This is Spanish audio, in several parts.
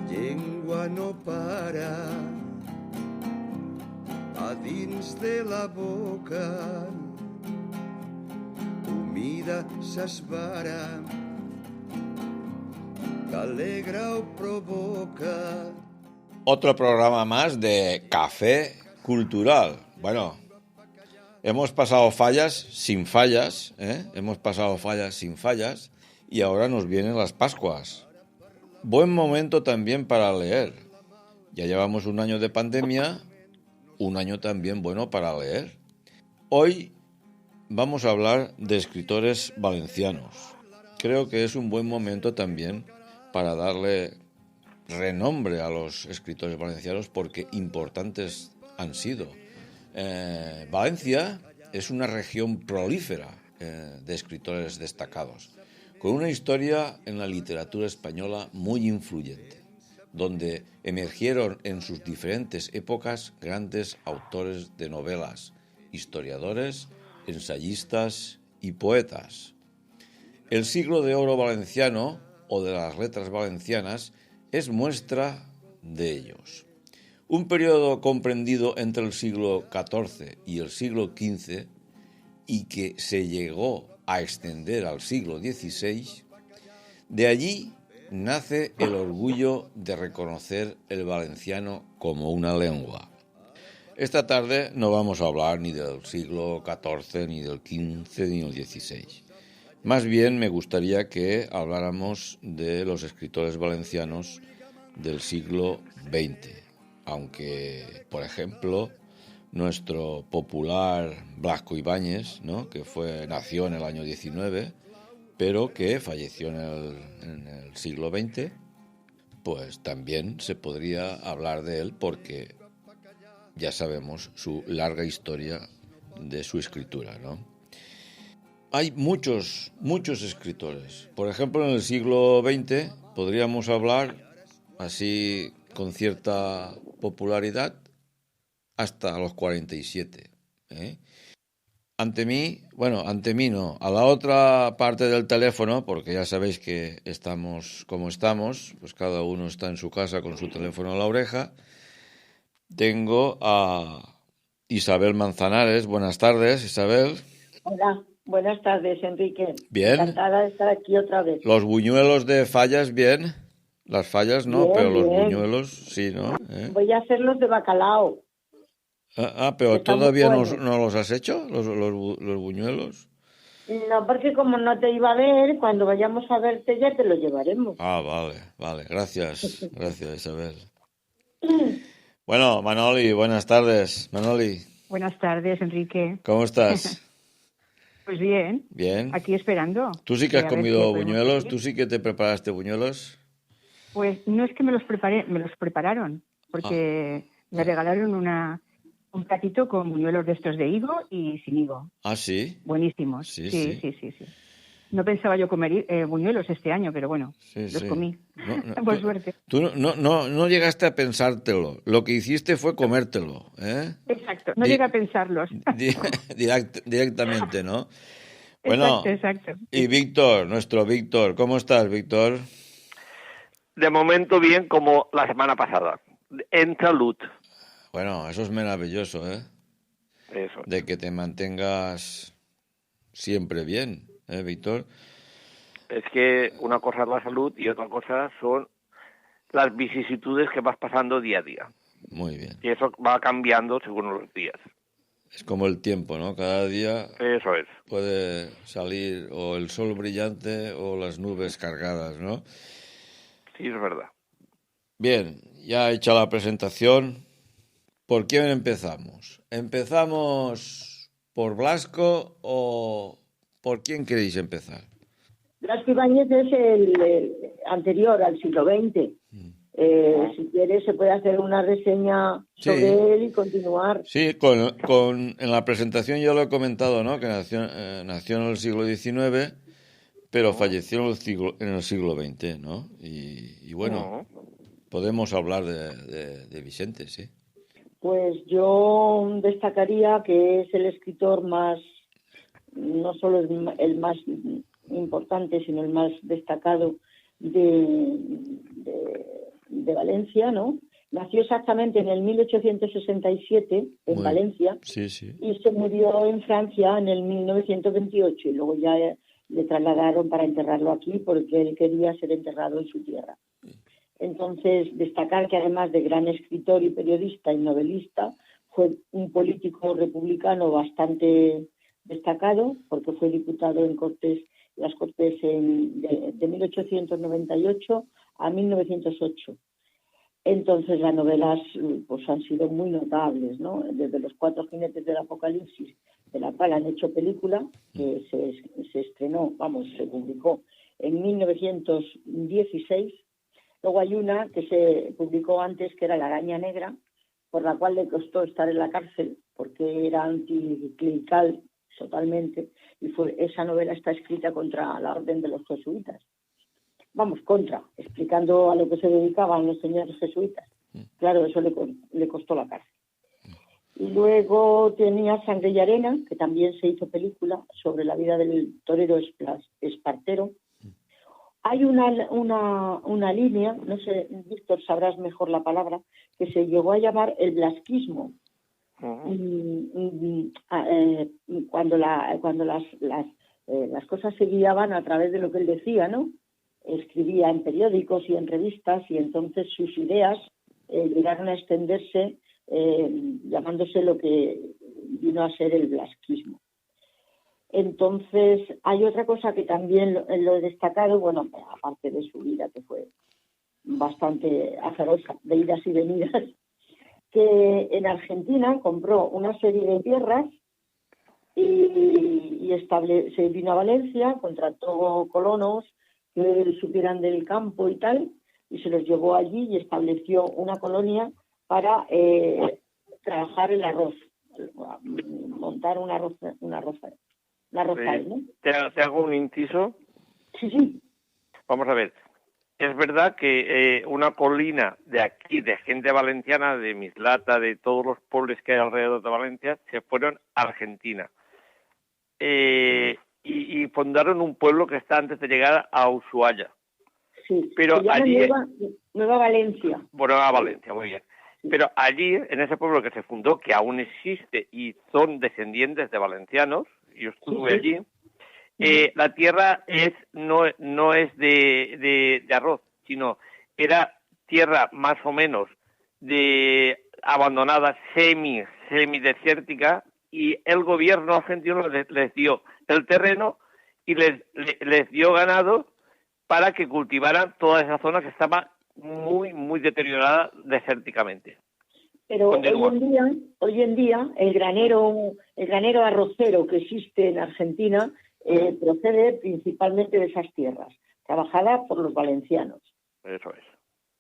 llengua no para a dins de la boca, humida s'esvara, que alegra o provoca. Otro programa más de Café Cultural. Bueno, hemos pasado fallas sin fallas, hemos pasado fallas sin fallas y ahora nos vienen las Pascuas. Buen momento también para leer. Ya llevamos un año de pandemia, un año también bueno para leer. Hoy vamos a hablar de escritores valencianos. Creo que es un buen momento también para darle renombre a los escritores valencianos porque importantes han sido. Valencia es una región prolífera de escritores destacados, con una historia en la literatura española muy influyente, donde emergieron en sus diferentes épocas grandes autores de novelas, historiadores, ensayistas y poetas. El siglo de oro valenciano, o de las letras valencianas, es muestra de ellos. Un periodo comprendido entre el siglo XIV y el siglo XV y que se llegó a extender al siglo XVI, de allí nace el orgullo de reconocer el valenciano como una lengua. Esta tarde no vamos a hablar ni del siglo XIV, ni del XV, ni del XVI. Más bien me gustaría que habláramos de los escritores valencianos del siglo XX, aunque, por ejemplo, nuestro popular Blasco Ibáñez, ¿no?, que nació en el año 19, pero que falleció en el siglo XX, pues también se podría hablar de él porque ya sabemos su larga historia de su escritura, ¿no? Hay muchos escritores. Por ejemplo, en el siglo XX podríamos hablar, así con cierta popularidad, hasta los 47. Ante mí no, a la otra parte del teléfono, porque ya sabéis que estamos como estamos, pues cada uno está en su casa con su teléfono a la oreja, tengo a Isabel Manzanares. Buenas tardes, Isabel. Hola, buenas tardes, Enrique. Bien. Encantada de estar aquí otra vez. Los buñuelos de Fallas, bien. Las fallas no, bien, pero bien. Los buñuelos sí, ¿no? Voy a hacerlos de bacalao. Pero Están todavía muy no buenos. los has hecho, los buñuelos. No, porque como no te iba a ver, cuando vayamos a verte ya te lo llevaremos. Vale. Gracias, Isabel. Bueno, Manoli, buenas tardes. Manoli. Buenas tardes, Enrique. ¿Cómo estás? Pues bien. Bien. Aquí esperando. ¿Tú sí que has comido buñuelos? Conseguir. ¿Tú sí que te preparaste buñuelos? Pues no es que me los preparé, me los prepararon, porque me regalaron un platito con buñuelos de estos de higo y sin higo. ¿Ah, sí? Buenísimos. Sí. No pensaba yo comer buñuelos este año, pero bueno, los comí. Por suerte. Tú no llegaste a pensártelo. Lo que hiciste fue comértelo, ¿eh? Exacto. No llegué a pensarlos. Directamente, ¿no? Bueno, exacto. Y Víctor, nuestro Víctor. ¿Cómo estás, Víctor? De momento bien, como la semana pasada. En salud. Bueno, eso es maravilloso, ¿eh? Eso. De que te mantengas siempre bien, ¿eh, Víctor? Es que una cosa es la salud y otra cosa son las vicisitudes que vas pasando día a día. Muy bien. Y eso va cambiando según los días. Es como el tiempo, ¿no? Cada día eso es. Puede salir o el sol brillante o las nubes cargadas, ¿no? Sí, es verdad. Bien, ya hecha la presentación, ¿por quién empezamos? ¿Empezamos por Blasco o por quién queréis empezar? Blasco Ibáñez es el anterior al siglo XX. Si quieres se puede hacer una reseña sobre él y continuar. Sí, en la presentación yo lo he comentado, ¿no? Que nació en el siglo XIX, pero falleció en el siglo XX, ¿no? Y bueno, podemos hablar de Vicente, sí. Pues yo destacaría que es el escritor más, no solo el más de Valencia, ¿no? Nació exactamente en el 1867 en Valencia Sí, sí. y se murió en Francia en el 1928 y luego ya le trasladaron para enterrarlo aquí porque él quería ser enterrado en su tierra. Entonces, destacar que además de gran escritor y periodista y novelista, fue un político republicano bastante destacado porque fue diputado en las Cortes de 1898 a 1908. Entonces las novelas pues han sido muy notables, ¿no? Desde Los Cuatro Jinetes del Apocalipsis, de la cual han hecho película, que se estrenó, se publicó en 1916. Luego hay una que se publicó antes, que era La Araña Negra, por la cual le costó estar en la cárcel, porque era anticlerical totalmente, y esa novela está escrita contra la orden de los jesuitas. Explicando a lo que se dedicaban los señores jesuitas. Claro, eso le costó la cárcel. Y luego tenía Sangre y Arena, que también se hizo película sobre la vida del torero Espartero. Hay una línea, no sé, Víctor, sabrás mejor la palabra, que se llegó a llamar el blasquismo. Cuando las cosas se guiaban a través de lo que él decía, ¿no? Escribía en periódicos y en revistas y entonces sus ideas llegaron a extenderse llamándose lo que vino a ser el blasquismo. Entonces hay otra cosa que también lo he destacado, aparte de su vida que fue bastante azarosa, de idas y venidas, que en Argentina compró una serie de tierras y se vino a Valencia, contrató colonos que supieran del campo y tal, y se los llevó allí y estableció una colonia para trabajar el arroz, montar una arrozal, ¿no? ¿Te hago un inciso? Sí. Vamos a ver. Es verdad que una colina de aquí, de gente valenciana, de Mislata, de todos los pueblos que hay alrededor de Valencia, se fueron a Argentina. Y fundaron un pueblo que está antes de llegar a Ushuaia. Sí, pero se llama allí Nueva Valencia. Nueva Valencia, muy bien. Sí. Pero allí, en ese pueblo que se fundó, que aún existe y son descendientes de valencianos, yo estuve allí, la tierra no es de arroz, sino era tierra más o menos abandonada, semidesértica, y el gobierno argentino les dio el terreno y les dio ganado para que cultivaran toda esa zona que estaba muy, muy deteriorada desérticamente. Pero hoy en día el granero arrocero que existe en Argentina procede principalmente de esas tierras, trabajada por los valencianos. Eso es.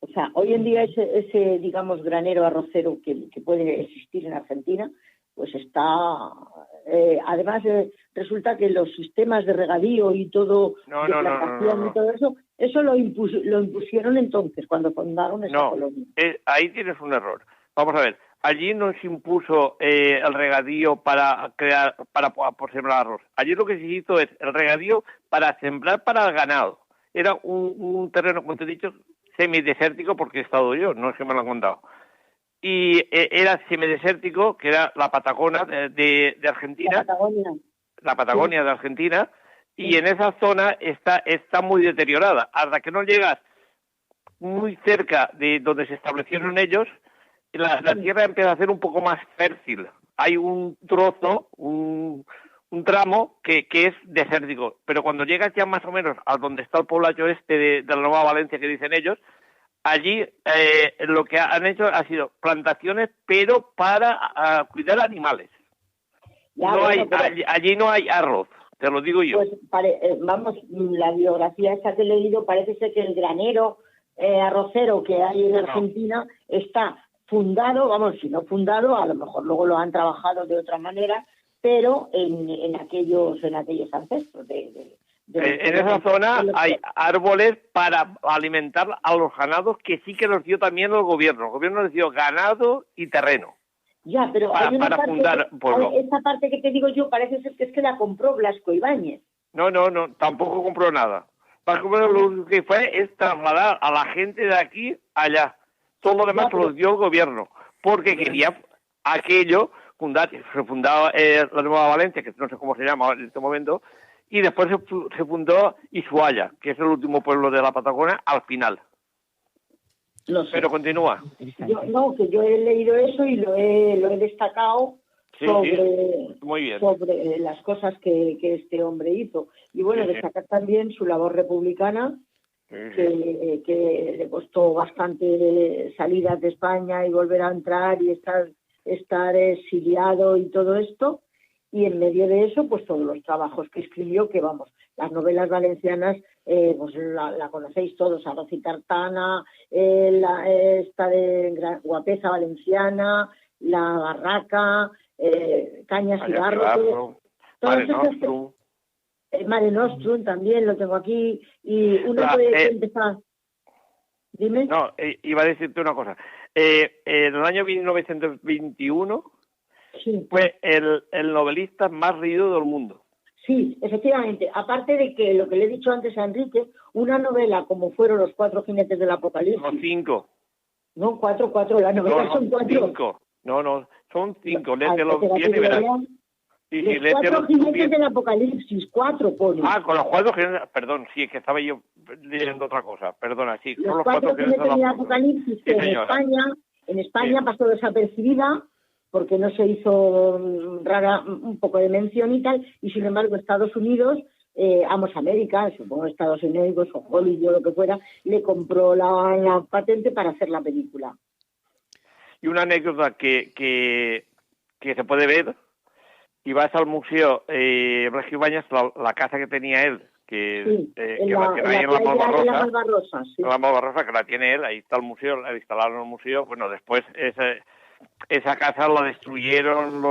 O sea, hoy en día ese digamos, granero arrocero que puede existir en Argentina, pues está... además, resulta que los sistemas de regadío y todo, y todo eso lo impusieron entonces, cuando fundaron esa colonia. Ahí tienes un error. Vamos a ver, allí no se impuso el regadío para sembrar arroz. Allí lo que se hizo es el regadío para sembrar para el ganado. Era un terreno, como te he dicho, semidesértico, porque he estado yo, no es que me lo han contado. Y era semidesértico, que era la Patagonia de Argentina. La Patagonia de Argentina. Y en esa zona está muy deteriorada. Hasta que no llegas muy cerca de donde se establecieron ellos, la tierra empieza a ser un poco más fértil. Hay un trozo, un tramo que es desértico. Pero cuando llegas ya más o menos a donde está el poblacho de la Nueva Valencia, que dicen ellos, allí lo que han hecho ha sido plantaciones, pero para cuidar animales. Allí no hay arroz, te lo digo yo. Pues la biografía esa que he leído, parece ser que el granero arrocero que hay en Argentina está fundado, si no fundado, a lo mejor luego lo han trabajado de otra manera, pero en aquellos ancestros en esa zona hay árboles para alimentar a los ganados, que sí que los dio también el gobierno. El gobierno les dio ganado y terreno. Ya, pero para fundar pueblo. Esa parte que te digo yo parece ser que es que la compró Blasco Ibáñez. No, tampoco compró nada. Blasco Ibáñez lo que fue es trasladar a la gente de aquí allá. Todo lo demás Ya, pero- lo dio el gobierno, porque quería aquello, se fundaba la Nueva Valencia, que no sé cómo se llama en este momento, y después se fundó Ushuaia, que es el último pueblo de la Patagonia, al final. No sé. Pero continúa. Que yo he leído eso y lo he destacado Sí, sobre, muy bien. sobre las cosas que este hombre hizo. Y bueno, Sí, sí. destacar también su labor republicana, Sí, sí. que le costó bastante salidas de España y volver a entrar y estar exiliado y todo esto. Y en medio de eso, pues todos los trabajos que escribió, que vamos, las novelas valencianas, pues la conocéis todos, Arroz y Tartana, esta de Guapeza Valenciana, La Barraca, Cañas y Barro, Mare todas estas, Nostrum. Mare Nostrum también lo tengo aquí, y uno La- puede empezar. Dime. No, iba a decirte una cosa. En el año 1921 Sí. fue el novelista más leído del mundo. Sí, efectivamente. Aparte de que lo que le he dicho antes a Enrique, una novela como fueron Los Cuatro Jinetes del No, Apocalipsis. 5. No, cuatro, las novelas son 4. 5. No, son 5. Léetelo Espérate, bien y verás. Los léetelo Cuatro Jinetes bien. del Apocalipsis, 4 pone. Ah, con los cuatro jinetes. Perdón, sí, es que estaba yo leyendo otra cosa. Perdona, sí. Con Los los Cuatro Jinetes del del Apocalipsis, que Sí, en señora. España Sí. pasó desapercibida porque no se hizo rara un poco de mención y tal, y sin embargo Estados Unidos, Amos América, supongo Estados Unidos o Hollywood o lo que fuera, le compró la patente para hacer la película. Y una anécdota que se puede ver, y vas al museo Blas Ibáñez, la casa que tenía él, que Sí, que en la tiene ahí en la playa de la Malvarrosa, Malvarrosa, sí. la Malvarrosa, que la tiene él, ahí está el museo, la instalaron en el museo. Bueno, después esa casa la destruyeron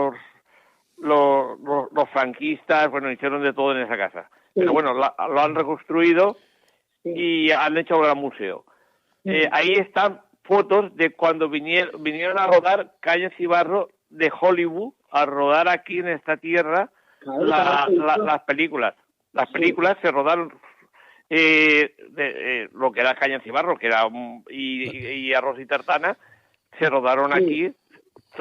los franquistas, bueno, hicieron de todo en esa casa. Sí. Pero bueno, lo han reconstruido Sí. y han hecho el gran museo. Ahí están fotos de cuando vinieron a rodar Cañas y Barro de Hollywood, a rodar aquí en esta tierra Claro, claro. las películas. Las Sí. películas se rodaron lo que era Cañas y Barro, que era y Arroz y Tartana, se rodaron Sí. aquí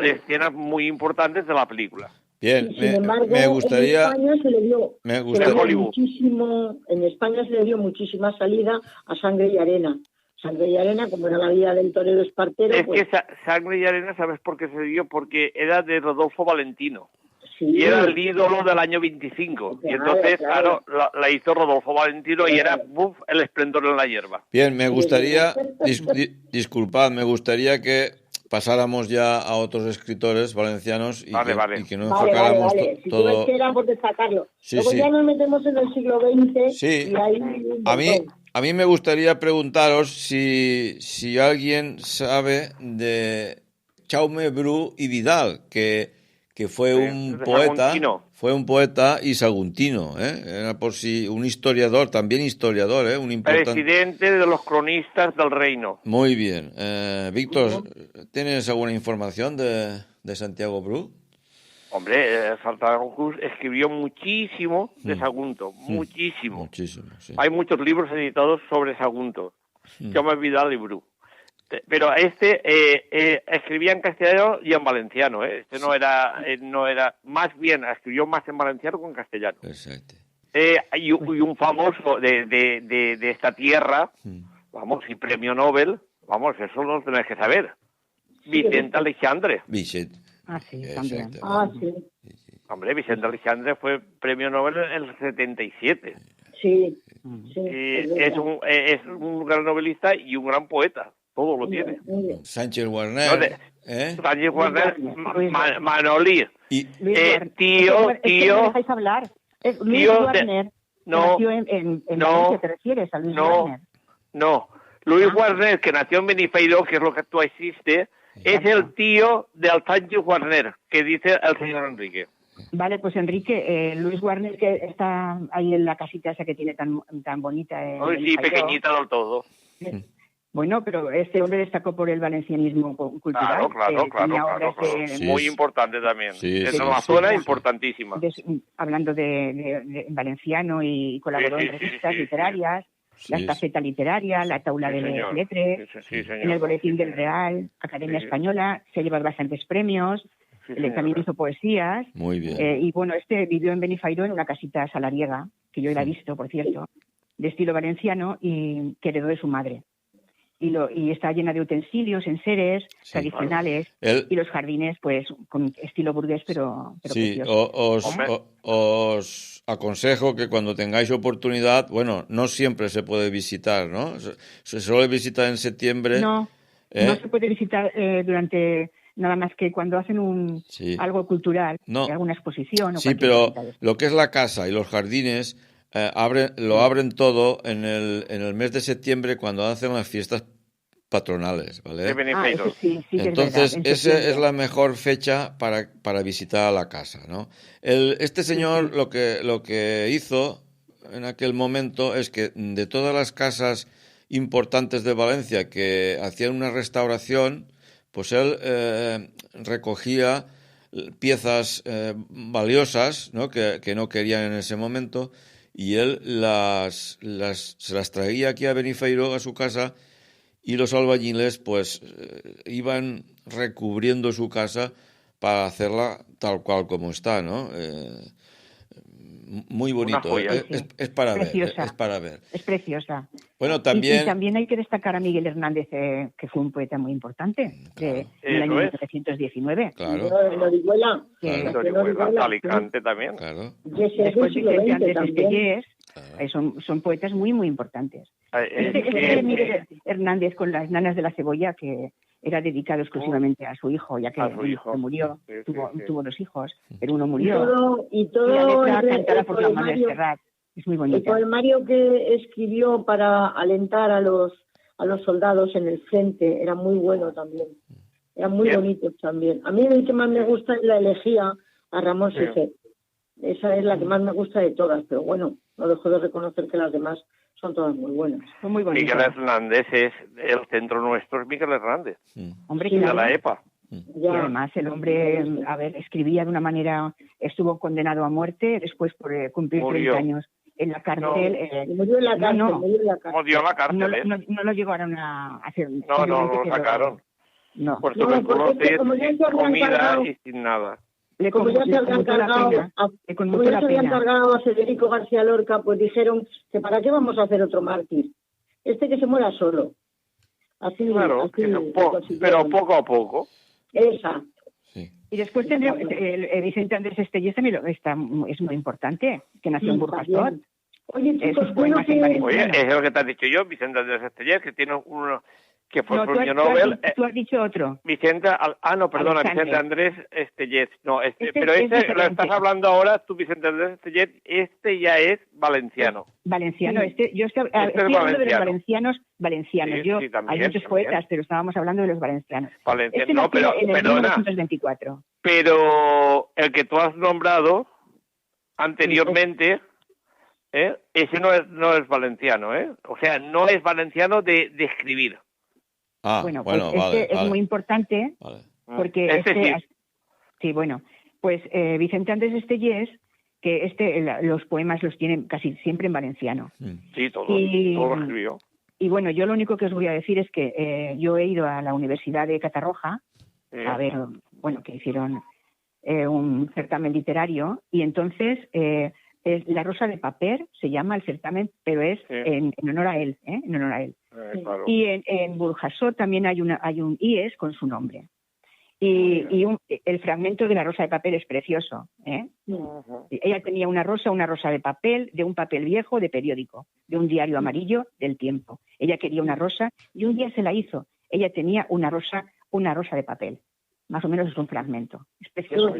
escenas muy importantes de la película. Bien, Y sin embargo, me gustaría... en España se le dio, Me se gusta- le dio Hollywood. muchísimo, en España se le dio muchísima salida a Sangre y Arena. Sangre y Arena, como era la vida del torero espartero, Es pues, que Sangre y Arena, ¿sabes por qué se dio? Porque era de Rodolfo Valentino. sí, Y era el ídolo del año 25. Y Claro, entonces, claro. claro, la hizo Rodolfo Valentino y era el esplendor en la hierba. Bien, me gustaría, disculpad, me gustaría que pasáramos ya a otros escritores valencianos y, Vale, que, vale. y que no Vale, enfocáramos Si todo... tú esperas por destacarlo. Sí, Luego sí. ya nos metemos en el siglo XX Sí. y ahí un A mí, montón. a mí me gustaría preguntaros si alguien sabe de Jaume Bru y Vidal, que fue Sí, un de poeta, saguntino. fue un poeta y saguntino, ¿eh? Era por si un historiador, también historiador, ¿eh? Un importante. Presidente de los cronistas del reino. Muy bien. Víctor, ¿tienes alguna información de Santiago Bru? Hombre, Santiago Cruz escribió muchísimo de Sagunto, muchísimo. Muchísimo, sí. Hay muchos libros editados sobre Sagunto. Jaume Vidal y Bru. Pero escribía en castellano y en valenciano, ¿eh? Este no era, más bien, escribió más en valenciano que en castellano. Exacto. Y un famoso de esta tierra, vamos, y premio Nobel, vamos, eso lo tenéis que saber. Vicente Aleixandre. Vicent. Ah, sí, también. Exacto. Ah, sí. Hombre, Vicente Aleixandre fue premio Nobel en el 77. Sí. Sí, Y verdad. es un gran novelista y un gran poeta. Todo lo tiene. Muy bien. Sánchez Warner. No, Sánchez Warner, Manolí. Y Luis Warner. tío, Es que no me dejáis hablar. Es Luis tío de- Warner. no, que nació en no, Valencia, ¿te refieres a Luis no. Warner? No, Luis Warner, que nació en Benifeiro, que es lo que tú existe, es el tío de Sánchez Warner, que dice el señor Enrique. Vale, pues Enrique, Luis Warner, que está ahí en la casita esa que tiene tan bonita. Ay, sí, pequeñita del todo. Bueno, pero este hombre destacó por el valencianismo cultural. Claro. Tenía obras de- Sí, Muy sí. importante también. Sí, es sí, una sí, zona sí. importantísima. hablando de valenciano y colaboró Sí, en sí, revistas sí. literarias. la estafeta literaria, la taula de lettres, en el Boletín del Real, Academia Española, se ha llevado bastantes premios, también hizo poesías. Muy bien. Y bueno, vivió en Benifairó en una casita salariega, que yo la he visto, por cierto, de estilo valenciano y que heredó de su madre. Y está llena de utensilios, enseres tradicionales, y los jardines, pues, con estilo burgués, pero sí, precioso. os aconsejo que cuando tengáis oportunidad, bueno, no siempre se puede visitar, ¿no? Se suele visitar en septiembre. No se puede visitar durante... Nada más que cuando hacen algo cultural, alguna exposición. Sí, pero lo que es la casa y los jardines lo abren todo en el mes de septiembre cuando hacen las fiestas patronales, ¿vale? Eso sí, entonces, es verdad, esa es la mejor fecha para visitar la casa, ¿no? Este señor lo que hizo en aquel momento es que de todas las casas importantes de Valencia que hacían una restauración, pues él recogía piezas valiosas, ¿no? Que no querían en ese momento, y él se las traía aquí a Benifairó, a su casa, y los albañiles pues iban recubriendo su casa para hacerla tal cual como está, ¿no? Muy bonito, es para preciosa. Ver, es para ver. Es preciosa. Bueno, también... Y también hay que destacar a Miguel Hernández, que fue un poeta muy importante, del año 1919. Claro. En Orihuela. Alicante también. Claro. Después Vicente Andrés Estellés, son poetas muy, muy importantes. Miguel Hernández con Las nanas de la cebolla, que era dedicado exclusivamente a su hijo, ya que murió, tuvo 2 hijos, pero uno murió. Y todo la letra cantada por Juan Manuel Serrat. Es muy bonita. El poemario que escribió para alentar a los soldados en el frente era muy bueno también. Era muy bonito también. A mí el que más me gusta es la elegía a Ramón Siget. Esa es la que más me gusta de todas, pero bueno, no dejo de reconocer que las demás son todas muy buenas. Son muy bonitas. Miguel Hernández es el centro nuestro, es Miguel Hernández. Hombre, de la EPA. Y además el hombre, escribía de una manera, estuvo condenado a muerte, después por cumplir 30 años en la cárcel. Murió en la cárcel. Murió en la cárcel. No lo llegaron a hacer. No lo sacaron. No. Por tuberculosis, sin comida y sin nada. Como ya se habían cargado a Federico García Lorca, pues dijeron que ¿para qué vamos a hacer otro mártir? Que se muera solo. Así, claro, pero poco a poco. Exacto. Sí. Y después tendremos Vicente Andrés Estellés también es muy importante, que nació en Burjasot. Oye, chicos, es lo que te has dicho yo, Vicente Andrés Estellés, que tiene uno que fue premio Nobel. Tú has dicho otro. Vicente Andrés Estellés. No, pero lo estás hablando ahora, tú, Vicente Andrés Estellés, ya es valenciano. Valenciano, yo estoy hablando de los valencianos. Sí, hay muchos poetas, pero estábamos hablando de los valencianos. No, pero en el perdona. 1924. Pero el que tú has nombrado anteriormente, ese no es valenciano, O sea, no es valenciano de escribir. Pues es muy importante porque Vicente Andrés Estellés, que los poemas los tiene casi siempre en valenciano. Sí, todo lo escribió. Y bueno, yo lo único que os voy a decir es que yo he ido a la Universidad de Catarroja a ver, que hicieron un certamen literario, y entonces La Rosa de Papel se llama el certamen, pero es en honor a él, en honor a él. Claro. Y en Burjasot también hay un IES con su nombre. Y el fragmento de La Rosa de Papel es precioso. Ella tenía una rosa de papel, de un papel viejo de periódico, de un diario amarillo del Tiempo. Ella quería una rosa y un día se la hizo. Ella tenía una rosa de papel. Más o menos es un fragmento. Es precioso.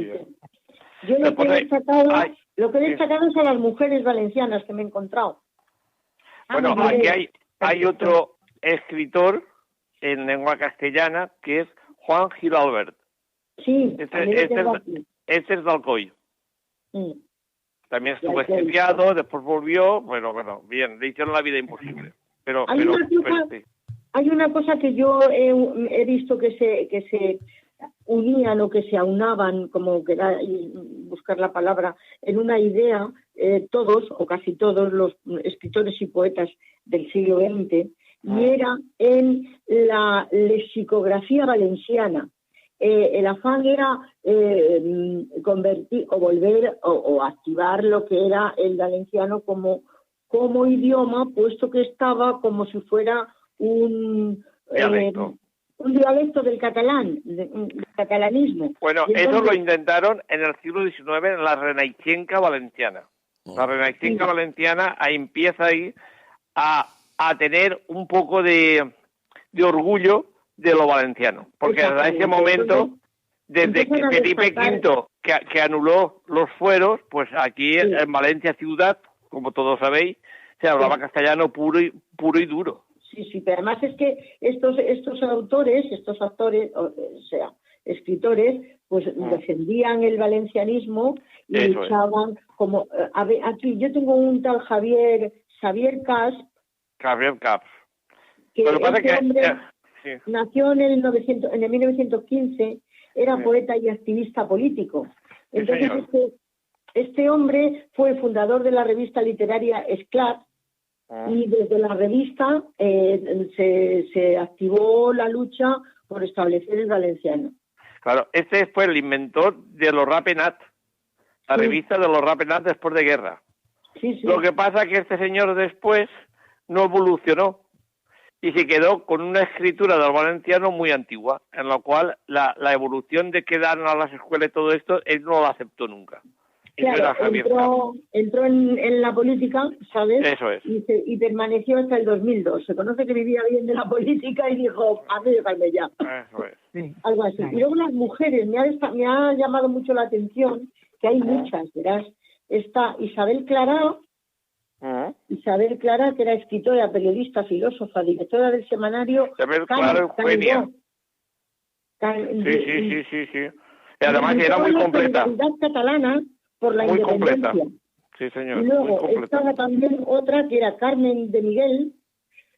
Yo lo que he destacado es a las mujeres valencianas que me he encontrado. Bueno, aquí hay otro escritor en lengua castellana que es Juan Gil Albert. Sí, este es de Alcoy. También estuvo exiliado, después volvió, bueno, bien, le hicieron la vida imposible. Hay una cosa que yo he visto que se unían o que se aunaban, como queráis buscar la palabra, en una idea todos o casi todos los escritores y poetas del siglo XX, y era en la lexicografía valenciana. El afán era convertir o volver o activar lo que era el valenciano como idioma, puesto que estaba como si fuera un dialecto del catalán, del catalanismo. Bueno, entonces, eso lo intentaron en el siglo XIX en la Renaixenca valenciana. La Renaixenca valenciana empieza ahí a tener un poco de orgullo de lo valenciano, porque hasta ese momento, desde que Felipe V que anuló los fueros, pues aquí en Valencia ciudad, como todos sabéis, se hablaba castellano puro y duro. Sí, pero además es que estos autores, estos actores, o sea, escritores, pues defendían el valencianismo y eso luchaban como... aquí yo tengo un tal Xavier Casp. Xavier Casp. Que lo que pasa este hombre nació en el 1915, era poeta y activista político. Entonces este hombre fue el fundador de la revista literaria Esclat, y desde la revista se activó la lucha por establecer el valenciano. Claro, este fue el inventor de los Rapenat, la revista de los Rapenat después de guerra. Sí. Lo que pasa es que este señor después no evolucionó y se quedó con una escritura del valenciano muy antigua, en la cual la evolución de que dan a las escuelas y todo esto, él no la aceptó nunca. Claro, entró en la política, ¿sabes? Eso es. Y permaneció hasta el 2002. Se conoce que vivía bien de la política y dijo, a mí déjame ya. Eso es. Sí. Algo así. Y luego las mujeres, me ha llamado mucho la atención, que hay muchas, verás. Está Isabel Clará, que era escritora, periodista, filósofa, directora del semanario... Isabel Clará, Eugenia. Sí. Y además era muy completa. La catalana por la muy independencia. Completa. Sí, señor. Y luego estaba también otra que era Carmen de Miguel,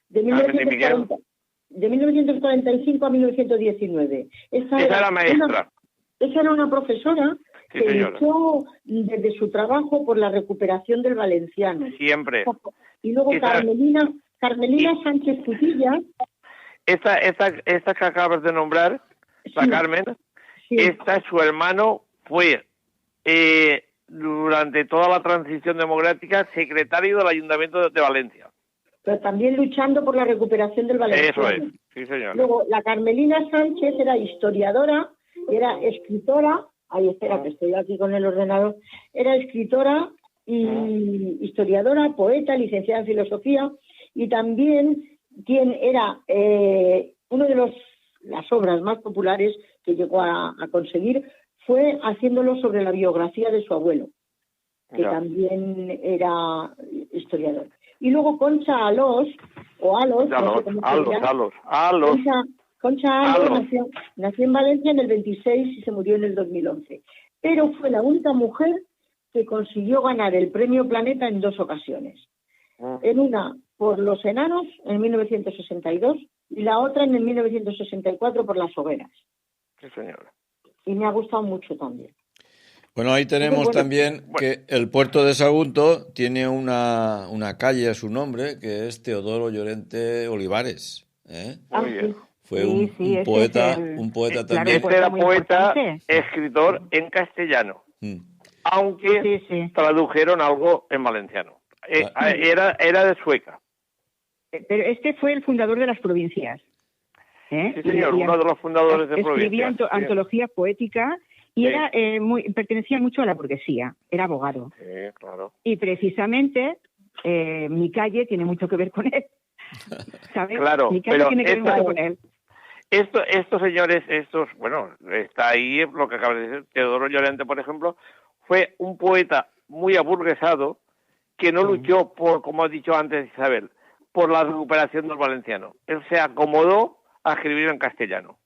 de 1945 a 1919. Esa era maestra. Esa era una profesora que luchó desde su trabajo por la recuperación del valenciano. Siempre. Y luego Carmelina Sánchez Cutilla. Esta que acabas de nombrar, la Carmen, su hermano fue... durante toda la transición democrática, secretario del Ayuntamiento de Valencia. Pero también luchando por la recuperación del valenciano. Eso es, sí señor. Luego, la Carmelina Sánchez era historiadora, era escritora, que estoy aquí con el ordenador, era escritora y historiadora, poeta, licenciada en filosofía, y también quien era una de las obras más populares que llegó a conseguir fue haciéndolo sobre la biografía de su abuelo, que también era historiador. Y luego Concha Alós, Concha Alós nació en Valencia en el 26 y se murió en el 2011. Pero fue la única mujer que consiguió ganar el Premio Planeta en 2 ocasiones. En una por Los Enanos, en 1962, y la otra en el 1964 por Las Hogueras. Sí, señora. Y me ha gustado mucho también. Bueno, ahí tenemos también que el puerto de Sagunto tiene una calle a su nombre, que es Teodoro Llorente Olivares. Muy bien. Fue un poeta también. Este era poeta, escritor en castellano, aunque tradujeron algo en valenciano. Era de Sueca. Pero este fue el fundador de las provincias. Sí, señor, uno de los fundadores de provincias. Escribía antología poética y pertenecía mucho a la burguesía, era abogado. Sí, claro. Y precisamente mi calle tiene mucho que ver con él. ¿Sabes? Claro, mi calle tiene que ver mucho con él. Estos señores, está ahí lo que acaba de decir, Teodoro Llorente, por ejemplo, fue un poeta muy aburguesado que no luchó por, como ha dicho antes Isabel, por la recuperación del valenciano. Él se acomodó a escribir en castellano.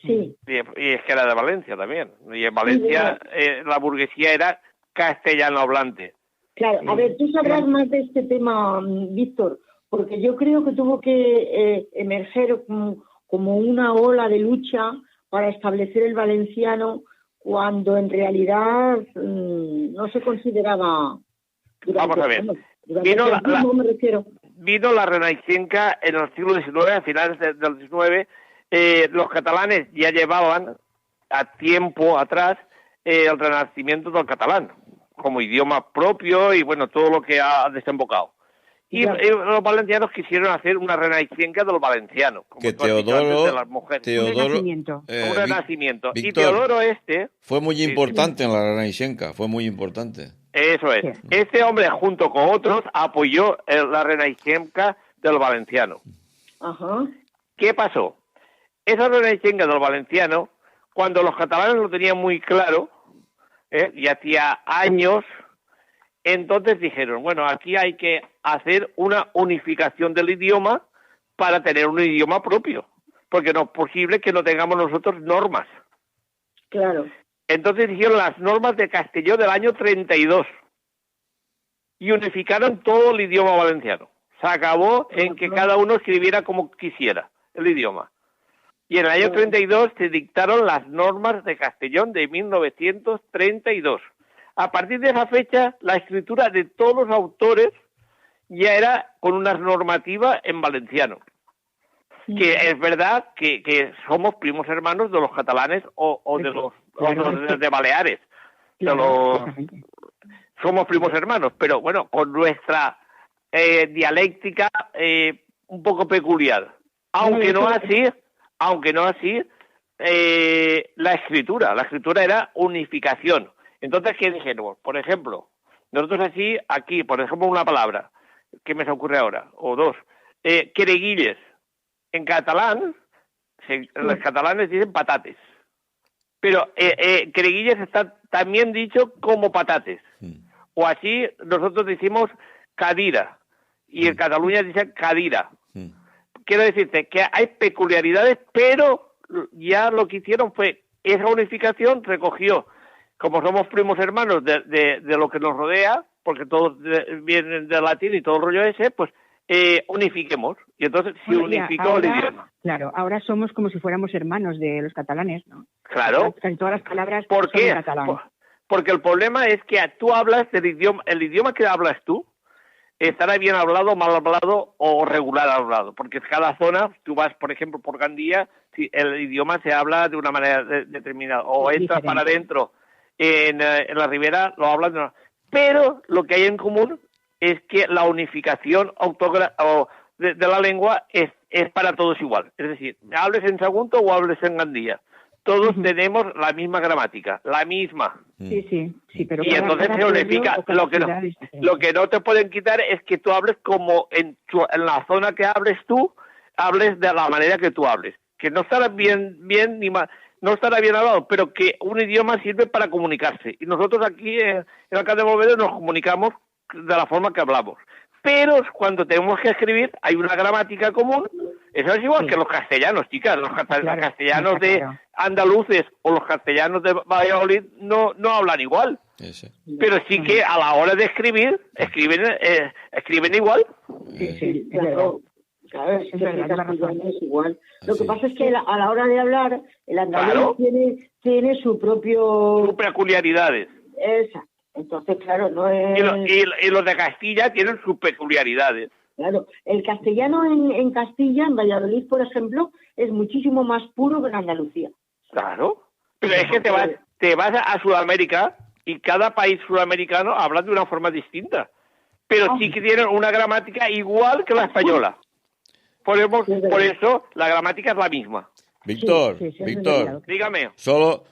Sí. Y es que era de Valencia también. Y en Valencia la burguesía era castellano hablante. Claro, a ver, tú sabrás más de este tema, Víctor, porque yo creo que tuvo que emerger como una ola de lucha para establecer el valenciano cuando en realidad no se consideraba Vamos a ver. Durante Vino el tiempo, me refiero. Vino la Renaixenca en el siglo XIX, a finales del XIX. Los catalanes ya llevaban a tiempo atrás el renacimiento del catalán como idioma propio y bueno, todo lo que ha desembocado. Y los valencianos quisieron hacer una Renaixenca del valenciano, como que tú has dicho antes, de las mujeres. Un renacimiento. Un renacimiento. Víctor, y Teodoro fue muy importante en la Renaixenca, fue muy importante. Eso es. Sí. Este hombre, junto con otros, apoyó la Renaixenca del valenciano. Ajá. ¿Qué pasó? Esa Renaixenca del valenciano, cuando los catalanes lo tenían muy claro, y hacía años, entonces dijeron, bueno, aquí hay que hacer una unificación del idioma para tener un idioma propio, porque no es posible que no tengamos nosotros normas. Claro. Entonces hicieron las normas de Castelló del año 32 y unificaron todo el idioma valenciano. Se acabó en que cada uno escribiera como quisiera el idioma. Y en el año 32 se dictaron las normas de Castellón de 1932. A partir de esa fecha, la escritura de todos los autores ya era con una normativa en valenciano. Que es verdad que somos primos hermanos de los catalanes o de los de Baleares. Somos primos hermanos, pero bueno, con nuestra dialéctica un poco peculiar. Aunque no así, la escritura era unificación. Entonces, ¿qué dijimos? Por ejemplo, nosotros aquí, por ejemplo, una palabra que me se ocurre ahora, o dos, quereguilles. En catalán, los catalanes dicen patates, pero quereguilles está también dicho como patates. O así nosotros decimos cadira, y en Cataluña dicen cadira. Quiero decirte que hay peculiaridades, pero ya lo que hicieron fue, esa unificación recogió, como somos primos hermanos de lo que nos rodea, porque todos vienen del latín y todo el rollo ese, pues unifiquemos. Y entonces se unificó el idioma. Claro, ahora somos como si fuéramos hermanos de los catalanes, ¿no? Claro. Casi todas las palabras ¿Por qué? son en catalán. Porque el problema es que tú hablas del idioma, el idioma que hablas tú, estará bien hablado, mal hablado o regular hablado, porque en cada zona, tú vas, por ejemplo, por Gandía, si el idioma se habla de una manera determinada, o entras para adentro, en la ribera lo hablan de una... Pero lo que hay en común es que la unificación de la lengua es para todos igual, es decir, hables en Sagunto o hables en Gandía, todos tenemos la misma gramática, la misma. Sí, pero y entonces se unifica. Lo que no te pueden quitar es que tú hables como en la zona que hables tú, hables de la manera que tú hables. Que no estará bien ni mal, no estará bien hablado, pero que un idioma sirve para comunicarse. Y nosotros aquí en Alcalá de Bóveda nos comunicamos de la forma que hablamos. Pero cuando tenemos que escribir hay una gramática común. Eso es igual que los castellanos, chicas. Los castellanos de andaluces o los castellanos de Valladolid no hablan igual. Pero sí que a la hora de escribir, escriben igual. Sí, claro. Claro, es que el castellano es igual. Lo que pasa es que a la hora de hablar, el andaluz tiene su propio... Sus peculiaridades. Exacto. Entonces, claro, no es... Y los de Castilla tienen sus peculiaridades. Claro, el castellano en Castilla, en Valladolid, por ejemplo, es muchísimo más puro que en Andalucía. Claro, pero es que te vas a Sudamérica y cada país sudamericano habla de una forma distinta, pero sí que tienen una gramática igual que la española. Por eso la gramática es la misma. Víctor, dígame. Solo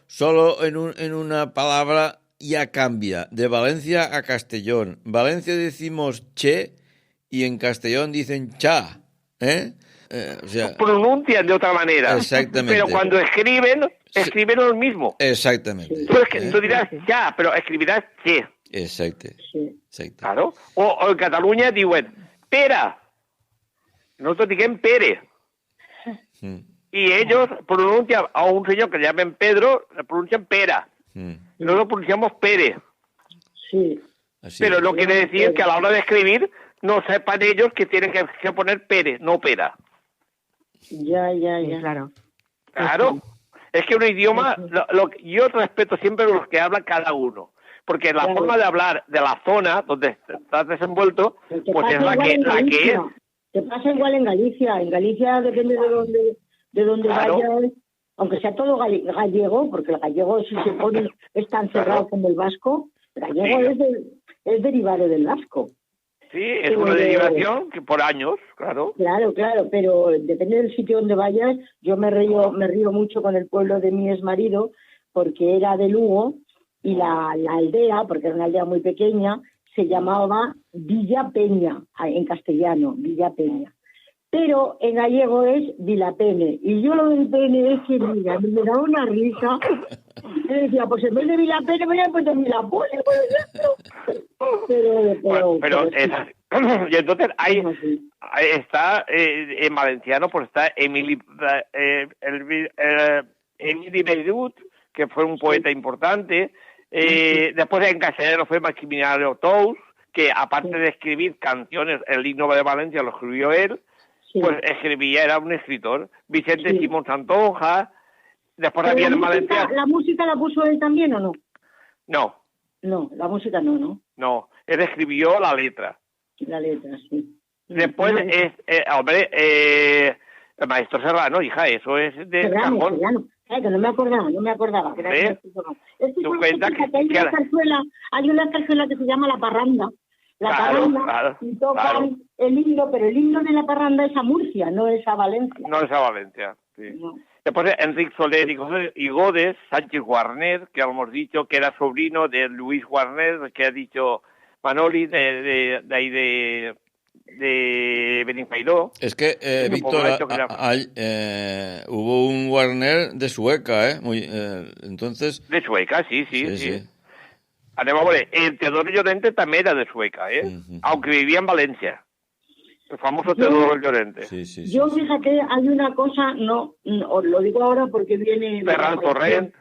en una palabra ya cambia, de Valencia a Castellón. Valencia decimos che y en Castellón dicen cha, o sea, pronuncian de otra manera. Exactamente. Pero cuando escriben lo mismo. Exactamente. Tú dirás cha, pero escribirás che. Exacto. Claro. O en Cataluña diuen pera. Nosotros diguen pere. Y ellos pronuncian a un señor que le llaman Pedro, le pronuncian pera. Nosotros pronunciamos pere. Sí. Pero no quiere decir que a la hora de escribir no sepan ellos que tienen que poner pere, no pera. Ya. Claro. Es que un idioma, yo respeto siempre los que hablan cada uno. porque la Claro. forma de hablar de la zona donde estás desenvuelto, Te pues pasa es la igual que, en la que es. Galicia. Te pasa igual en Galicia. En Galicia depende de dónde Claro. vayas, aunque sea todo gallego, porque el gallego si se pone es tan cerrado como el vasco. El gallego Sí. es derivado del vasco. Sí, es una derivación que por años, claro. Claro, pero depende del sitio donde vayas. Yo me río mucho con el pueblo de mi exmarido, porque era de Lugo, y la aldea, porque era una aldea muy pequeña, se llamaba Villa Peña, en castellano, Villa Peña. Pero en gallego es Vilapene. Y yo lo del pene es que, mira, me daba una risa. Yo decía, pues en vez de Vilapene me voy a poner Vilapone, por ejemplo. Pero Es así. Y entonces ahí sí. está en valenciano, pues está Emili Beirut, que fue un poeta importante. Después en castellano fue Maximiliano Tous, que aparte de escribir canciones, el himno de Valencia lo escribió él, pues escribía, era un escritor. Vicente Simón Santonja. Después había en Valencia. ¿La música la puso él también o no? No. No, la música no. No, él escribió la letra. La letra, sí. Después el maestro Serrano, hija, eso es de Serrano. Ay, que no me acordaba. Que era es que hay una zarzuela que se llama La Parranda. Parranda, y tocan el himno, pero el himno de la parranda es a Murcia, no es a Valencia. No es a Valencia, sí. No. Después Enrique Soler y Godes, Sánchez Guarner, que hemos dicho que era sobrino de Luis Guarner, que ha dicho Manoli, de ahí de Benifeiró. Es que, Víctor, hubo un Guarner de Sueca, entonces... De Sueca, sí. Además, el Teodoro Llorente también era de Sueca, aunque vivía en Valencia. El famoso Teodoro Llorente. Sí. Yo, fíjate, hay una cosa, os lo digo ahora porque viene... Ferran Torrent.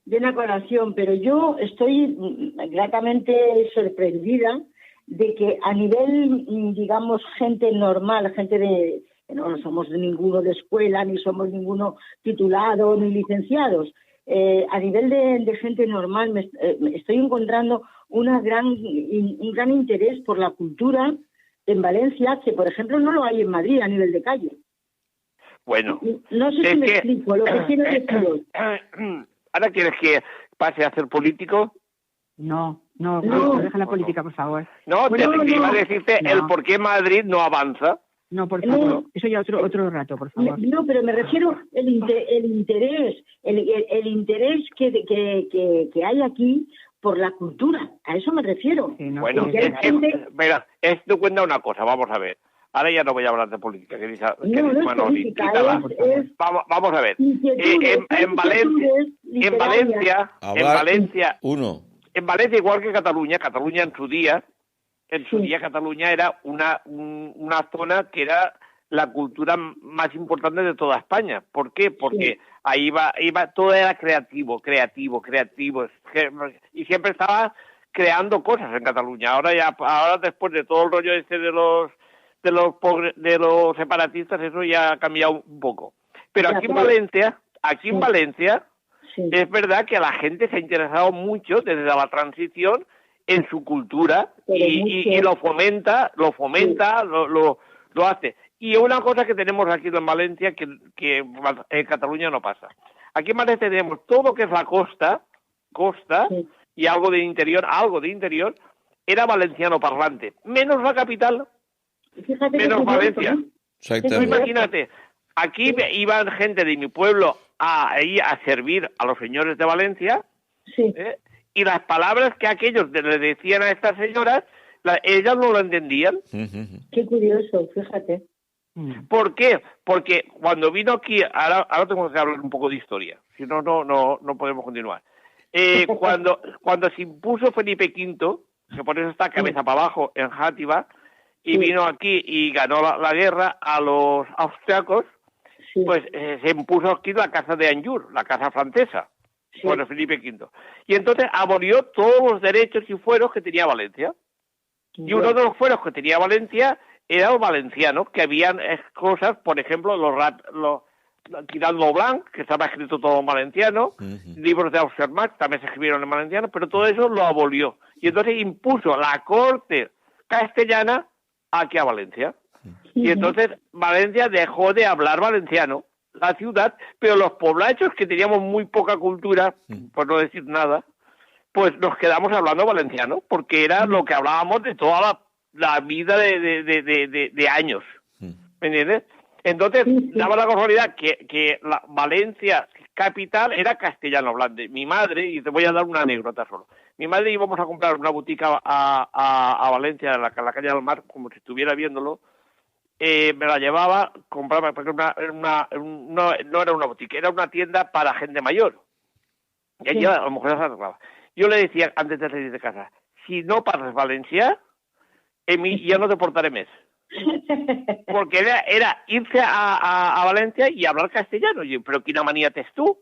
Viene a colación, pero yo estoy gratamente sorprendida de que a nivel, digamos, gente normal, gente de... No somos ninguno de escuela, ni somos ninguno titulado, ni licenciados. A nivel de gente normal me estoy encontrando un gran interés por la cultura en Valencia, que por ejemplo no lo hay en Madrid a nivel de calle. Bueno, no sé si me explico lo que quiero decir. ¿Ahora quieres que pase a ser político? No, deja la política, por favor. No, iba a decirte el por qué Madrid no avanza. No, por favor, eso ya otro rato, por favor. No, pero me refiero el interés que hay aquí por la cultura, a eso me refiero. Sí, no, bueno, mira, esto cuenta una cosa, vamos a ver. Ahora ya no voy a hablar de política, que dice Manoli. Vamos a ver. En Valencia, igual que Cataluña en su día, Cataluña era una zona que era la cultura más importante de toda España. ¿Por qué? Porque ahí iba todo era creativo, y siempre estaba creando cosas en Cataluña. Ahora después de todo el rollo de los separatistas, eso ya ha cambiado un poco. Pero aquí en Valencia, es verdad que la gente se ha interesado mucho desde la transición en su cultura y lo fomenta, lo hace. Y una cosa que tenemos aquí en Valencia que en Cataluña no pasa. Aquí en Valencia tenemos todo lo que es la costa y algo de interior, era valenciano parlante, menos la capital, menos Valencia. Imagínate, aquí iban gente de mi pueblo a servir a los señores de Valencia, y las palabras que aquellos le decían a estas señoras, ellas no lo entendían. Qué curioso, fíjate. ¿Por qué? Porque cuando vino aquí, ahora tengo que hablar un poco de historia, si no podemos continuar. Cuando se impuso Felipe V, que por eso está cabeza para abajo en Játiva, y vino aquí y ganó la guerra a los austriacos, pues se impuso aquí la casa de Anjou, la casa francesa, por Felipe V. Y entonces abolió todos los derechos y fueros que tenía Valencia. Y uno de los fueros que tenía Valencia era los valencianos, que habían cosas, por ejemplo, tirando blanc, que estaba escrito todo en valenciano, libros de Auxerre Marx también se escribieron en valenciano, pero todo eso lo abolió. Y entonces impuso la corte castellana aquí a Valencia. Y entonces Valencia dejó de hablar valenciano, la ciudad, pero los poblachos que teníamos muy poca cultura, por no decir nada, pues nos quedamos hablando valenciano, porque era lo que hablábamos de toda la vida de años. ¿Me entiendes? Entonces, daba la casualidad que la Valencia capital era castellano hablante. Mi madre, y te voy a dar una anécdota solo, mi madre íbamos a comprar una botica a Valencia, en la calle del Mar, como si estuviera viéndolo, me la llevaba, compraba, porque no era una botica, era una tienda para gente mayor. Y allí a lo mejor se arreglaba. Yo le decía, antes de salir de casa, si no parles valencià, ya no te portaré més. Porque era irse a Valencia y hablar castellano. Y yo, pero quina manía tens tú.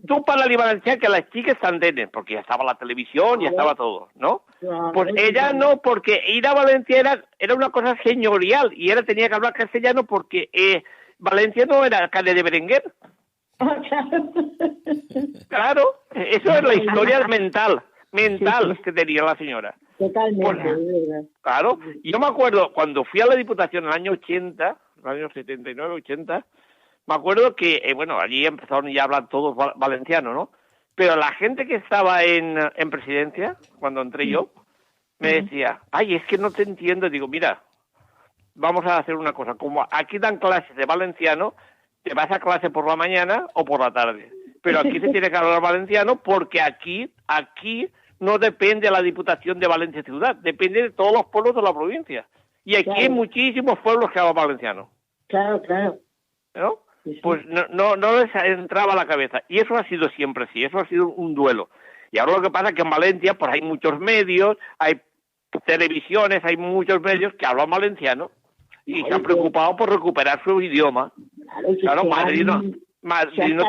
Tú parla-li valencià que las chicas s'entenen, porque ya estaba la televisión, ya estaba todo, ¿no? Pues ella no, porque ir a Valencia era una cosa señorial y ella tenía que hablar castellano porque Valencia no era calle de Berenguer. Claro, eso es la historia mental que tenía la señora. Totalmente, pues, claro, yo me acuerdo cuando fui a la Diputación en el año 80, el año 79, 80, me acuerdo que, allí empezaron ya a hablar todos valenciano, ¿no? Pero la gente que estaba en presidencia, cuando entré yo, me decía, ay, es que no te entiendo. Digo, mira, vamos a hacer una cosa, como aquí dan clases de valenciano, te vas a clase por la mañana o por la tarde. Pero aquí se tiene que hablar valenciano porque aquí no depende de la Diputación de Valencia Ciudad, depende de todos los pueblos de la provincia. Y aquí hay muchísimos pueblos que hablan valenciano. Claro. ¿No? Pues no les entraba a la cabeza. Y eso ha sido siempre así, eso ha sido un duelo. Y ahora lo que pasa es que en Valencia pues hay muchos medios, hay televisiones, hay muchos medios que hablan valenciano y se han preocupado por recuperar su idioma. Claro, Madrid no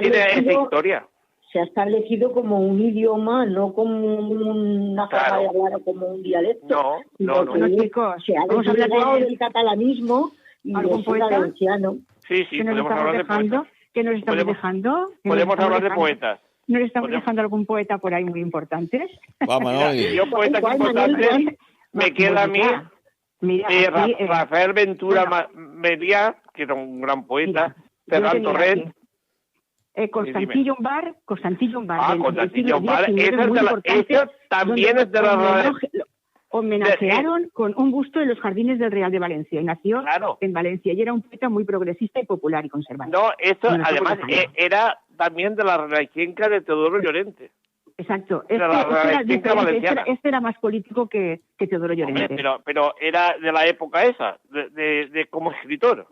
tiene esa historia. Se ha establecido como un idioma, no como una forma de hablar o como un dialecto. No, chicos. Se ha desligado del catalanismo y del valenciano. Sí, podemos hablar de poetas. ¿Qué nos estamos dejando? Podemos hablar de poetas. ¿No le estamos dejando algún poeta por ahí muy importante? Vamos, yo poetas importantes me queda a mí Rafael Ventura Meliá, que era un gran poeta, Ferran Torrent. Constantillo Umbar. Constantillo Umbar, eso también es de la... Homenajearon con un busto en los jardines del Real de Valencia y nació en Valencia y era un poeta muy progresista y popular y conservador. No, esto además era también de la Renaicenca de Teodoro Llorente. Exacto, este era más político que Teodoro Llorente. Hombre, pero era de la época esa, de como escritor.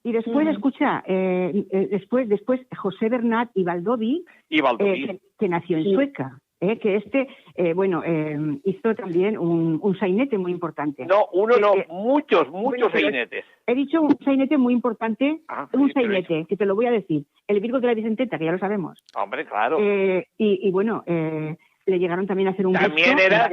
Y después, escucha, después José Bernat y Baldoví, que nació en Sueca. Que hizo también un sainete muy importante. No, muchos sainetes. He dicho un sainete muy importante, sainete, que te lo voy a decir. El Virgo de la Vicenteta, que ya lo sabemos. Hombre, claro. Le llegaron también a hacer un también era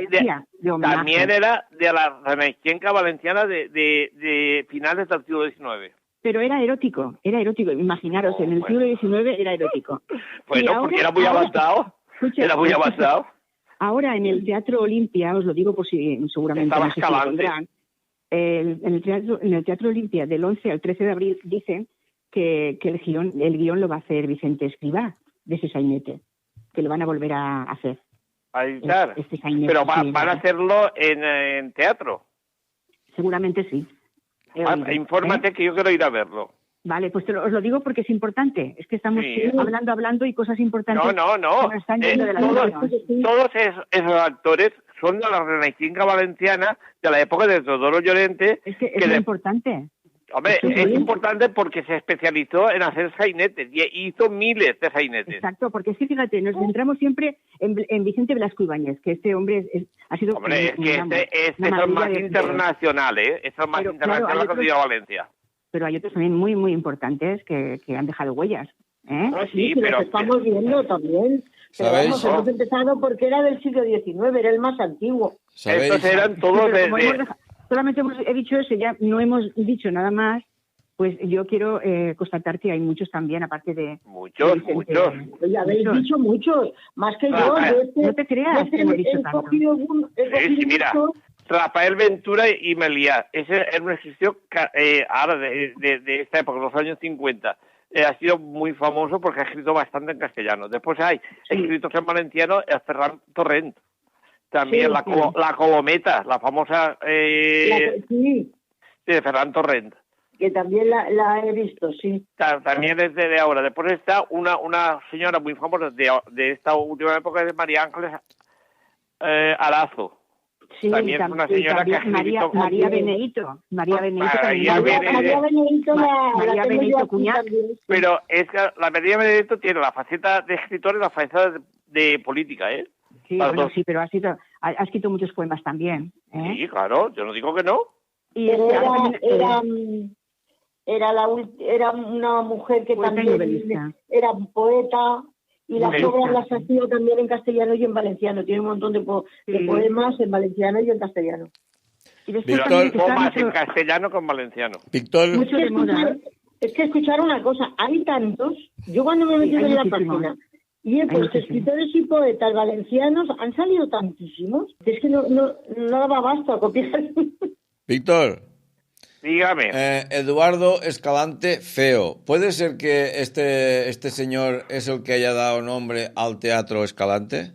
de la Renaicenca valenciana de finales del siglo XIX. Pero era erótico. Imaginaros, en el siglo XIX era erótico. Bueno, porque era muy avanzado. Era muy avanzado. Ahora en el Teatro Olimpia, os lo digo por si seguramente no sé si lo pondrán, en el Teatro Olimpia del 11 al 13 de abril dicen que el guión lo va a hacer Vicente Escrivá, de ese sainete, que lo van a volver a hacer. Este sainete, pero van a hacerlo en teatro. Seguramente sí. Infórmate que yo quiero ir a verlo. Vale, pues os lo digo porque es importante. Es que estamos hablando y cosas importantes. No. Todos esos actores son de la Renaicenca valenciana de la época de Teodoro Llorente. Es que es muy importante. Hombre, es importante porque se especializó en hacer sainetes y hizo miles de sainetes. Exacto, porque sí, fíjate, nos centramos siempre en Vicente Velasco Ibáñez, que este hombre ha sido... Hombre, este es más internacional, Es el más internacional que ha sido Valencia. Pero hay otros también muy, muy importantes que han dejado huellas. Sí, pero los estamos viendo también. Pero vamos, hemos empezado porque era del siglo XIX, era el más antiguo. Estos eran todos solamente he dicho eso, ya no hemos dicho nada más, Pues yo quiero constatar que hay muchos también, aparte de... Muchos. Oye, habéis dicho muchos, más que yo. No te creas que hemos dicho tanto. Sí, mira, Rafael Ventura y Meliá. Ese es un escritor ahora de esta época, los años 50. Ha sido muy famoso porque ha escrito bastante en castellano. Después hay escritos en valenciano, Ferran Torrent. También la Colometa, la famosa de Ferran Torrent. Que también la he visto, sí. También es de ahora. Después está una señora muy famosa de esta última época, de María Ángeles Arazo. Sí, también es una señora que ha escrito... María Benedito. María Benedito Cuñat. Pero es que la María Benedito tiene la faceta de escritora y la faceta de política, ¿eh? Sí, bueno, sí, pero ha escrito muchos poemas también. Sí, claro, yo no digo que no. Y era una mujer que también era poeta, y las obras las ha sido también en castellano y en valenciano. Tiene un montón de poemas en valenciano y en castellano. Y después más en castellano que en valenciano. Víctor. Es que escuchar una cosa, hay tantos. Yo cuando me he metido en la página y he puesto escritores y poetas valencianos, han salido tantísimos. Es que no daba abasto a copiar. Víctor. Dígame. Eduardo Escalante Feo. ¿Puede ser que este señor es el que haya dado nombre al Teatro Escalante?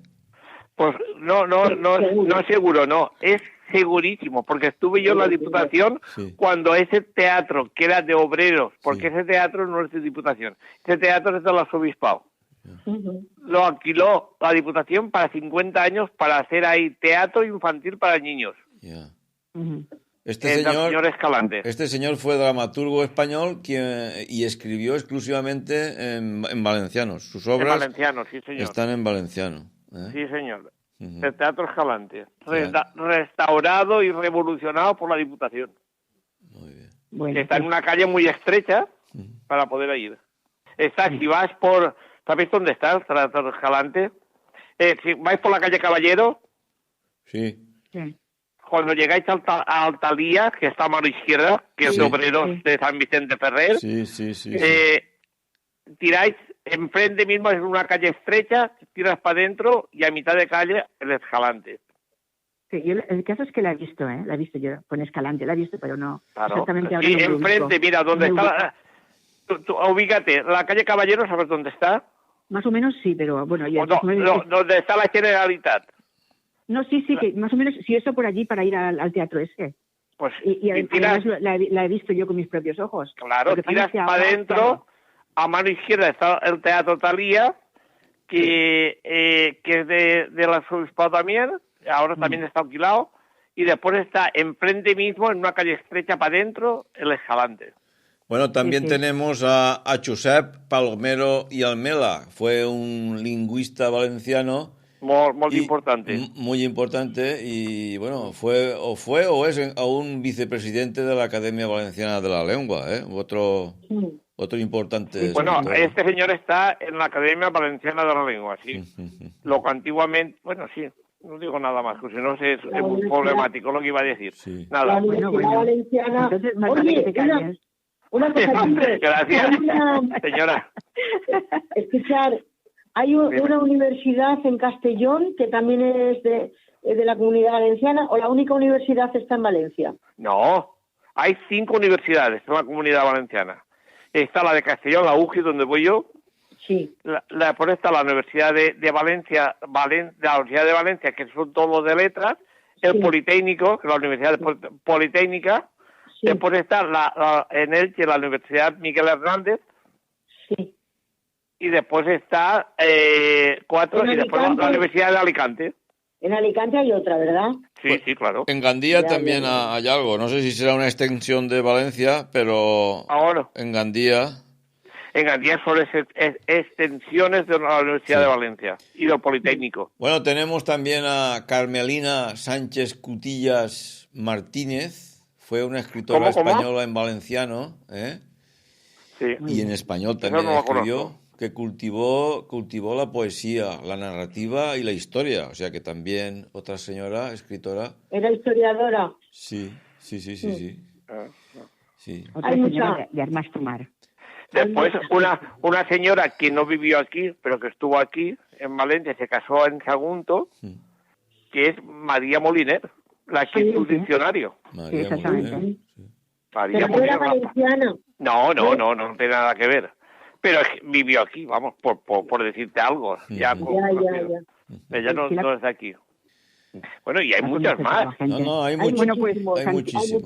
Pues no seguro, no. Es segurísimo, porque estuve yo en la Diputación cuando ese teatro, que era de obreros, porque ese teatro no es de Diputación, ese teatro es del Arzobispado. Lo alquiló la Diputación para 50 años para hacer ahí teatro infantil para niños. Este señor Escalante. Este señor fue dramaturgo español y escribió exclusivamente en valenciano. Sus obras en valenciano, sí, señor. Están en valenciano. Sí, señor. El Teatro Escalante. Restaurado y revolucionado por la Diputación. Muy bien. Bueno, está en una calle muy estrecha para poder ir. Si vas por... ¿Sabéis dónde está el Teatro Escalante? Si vais por la calle Caballero... Sí. Cuando llegáis a Altalía, que está a mano izquierda, que es de obreros de San Vicente Ferrer, tiráis enfrente mismo, es una calle estrecha, tiras para adentro y a mitad de calle el Escalante. Sí, el caso es que la he visto, la he visto yo con Escalante, la he visto, pero no exactamente ahora. Y enfrente, mira, donde está, ubícate, la calle Caballero, ¿sabes dónde está? Más o menos sí, pero bueno... donde está la Generalitat. No, sí, que más o menos, si eso por allí para ir al teatro ese. Pues y además la he visto yo con mis propios ojos. Claro, tiras para adentro, a mano izquierda está el Teatro Talía, que es del Arzobispado también, ahora también está alquilado, y después está enfrente mismo, en una calle estrecha para adentro, el Escalante. Bueno, también tenemos a Josep Palomero y Almela, fue un lingüista valenciano. Muy importante. Muy importante y bueno, fue o es aún vicepresidente de la Academia Valenciana de la Lengua, otro importante. Bueno, este señor está en la Academia Valenciana de la Lengua, sí. Lo que antiguamente, no digo nada más, porque si no es muy problemático lo que iba a decir. Nada. La Universidad Valenciana. Entonces, más vale que te calles. Una cosa. Gracias, señora. Escuchar. Hay una universidad en Castellón que también es de la Comunidad Valenciana, o la única universidad está en Valencia. No, hay 5 universidades en la Comunidad Valenciana. Está la de Castellón, la UGI, donde voy yo. Sí. Por está la Universidad de Valencia, la Universidad de Valencia, que son todos de letras, el Politécnico, que es la Universidad Politécnica. Sí. Después está en Elche la Universidad Miguel Hernández. Sí. Y después está 4, y después la Universidad de Alicante. En Alicante hay otra, ¿verdad? Sí, claro. En Gandía también hay algo. No sé si será una extensión de Valencia, pero ahora en Gandía... En Gandía son extensiones de la Universidad de Valencia y del Politécnico. Bueno, tenemos también a Carmelina Sánchez Cutillas Martínez. Fue una escritora española en valenciano, Sí. Y en español también escribió, que cultivó la poesía, la narrativa y la historia. O sea que también otra señora escritora. ¿Era historiadora? Sí. Sí. Otra Hay señora mucha- de Armas Tomar. Después, una señora que no vivió aquí, pero que estuvo aquí, en Valencia, se casó en Sagunto, que es María Moliner, la que Sí, es su sí. diccionario. María exactamente. Moliner, sí. María Pero no era Moliner. valenciana. No tiene nada que ver. Pero es que vivió aquí, vamos, por decirte algo. Ya, Ujú. Ya. Ella no, Sí, no es de aquí. Bueno, y hay La muchas conoce toda la más. gente. No, hay Bueno, pues, hay muchísimo.